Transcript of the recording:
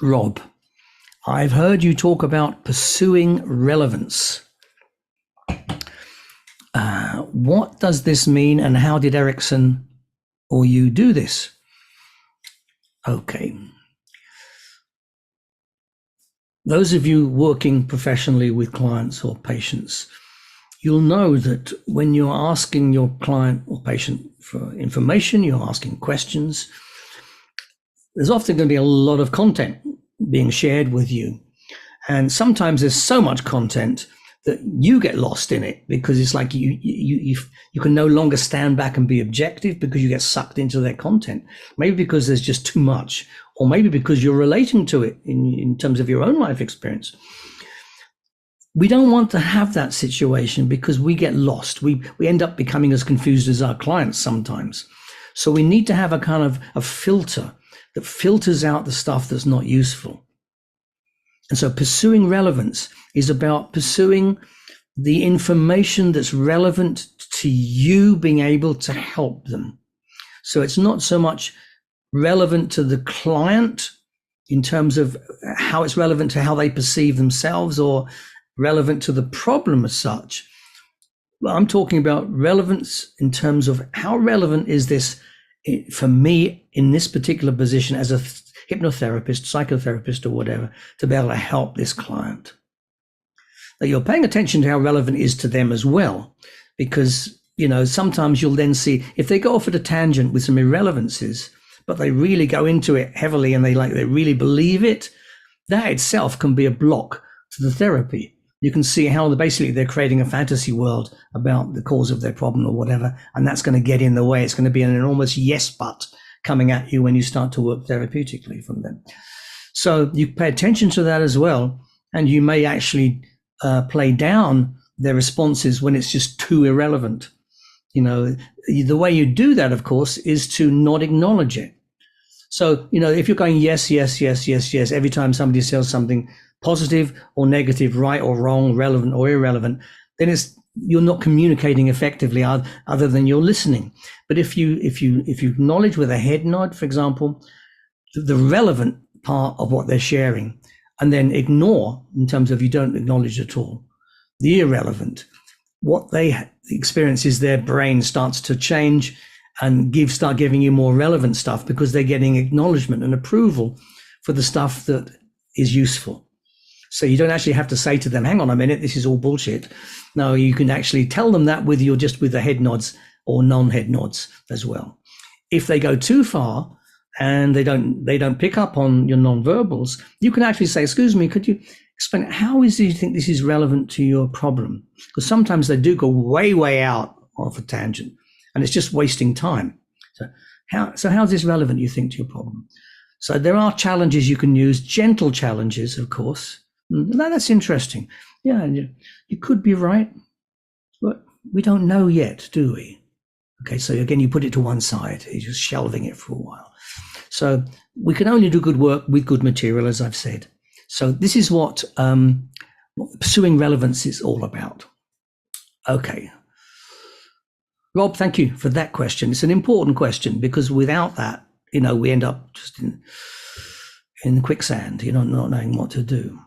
Rob, I've heard you talk about pursuing relevance. What does this mean, and how did Erickson or you do this? Okay. Those of you working professionally with clients or patients, you'll know that when you're asking your client or patient for information, you're asking questions, there's often going to be a lot of content being shared with you. And sometimes there's so much content that you get lost in it, because it's like you can no longer stand back and be objective because you get sucked into their content. Maybe because there's just too much, or maybe because you're relating to it in terms of your own life experience. We don't want to have that situation, because we get lost. We end up becoming as confused as our clients sometimes. So we need to have a kind of a filter that filters out the stuff that's not useful. And so pursuing relevance is about pursuing the information that's relevant to you being able to help them. So it's not so much relevant to the client in terms of how it's relevant to how they perceive themselves, or relevant to the problem as such. Well, I'm talking about relevance in terms of how relevant is this for me in this particular position as a hypnotherapist, psychotherapist, or whatever, to be able to help this client. Now, you're paying attention to how relevant it is to them as well, because, you know, sometimes you'll then see if they go off at a tangent with some irrelevances, but they really go into it heavily and they really believe it, that itself can be a block to the therapy. You can see how basically they're creating a fantasy world about the cause of their problem or whatever, and that's going to get in the way. It's going to be an enormous yes but coming at you when you start to work therapeutically from them. So you pay attention to that as well, and you may actually play down their responses when it's just too irrelevant. You know, the way you do that, of course, is to not acknowledge it. So, you know, if you're going yes, yes, yes, yes, yes, every time somebody says something positive or negative, right or wrong, relevant or irrelevant, then you're not communicating effectively other than you're listening. But if you acknowledge with a head nod, for example, the relevant part of what they're sharing, and then ignore, in terms of you don't acknowledge at all, the irrelevant, what they experience is their brain starts to change and start giving you more relevant stuff, because they're getting acknowledgement and approval for the stuff that is useful. So you don't actually have to say to them, hang on a minute, this is all bullshit. No, you can actually tell them that with the head nods or non-head nods as well. If they go too far and they don't pick up on your non-verbals, you can actually say, excuse me, could you explain, how do you think this is relevant to your problem? Because sometimes they do go way, way out off a tangent, and it's just wasting time. So how's this relevant, you think, to your problem? So there are challenges you can use, gentle challenges, of course. No, that's interesting. Yeah, you could be right, but we don't know yet, do we? Okay, so again, you put it to one side. You're just shelving it for a while. So we can only do good work with good material, as I've said. So this is what pursuing relevance is all about. Okay. Rob, thank you for that question. It's an important question, because without that, you know, we end up just in quicksand, you know, not knowing what to do.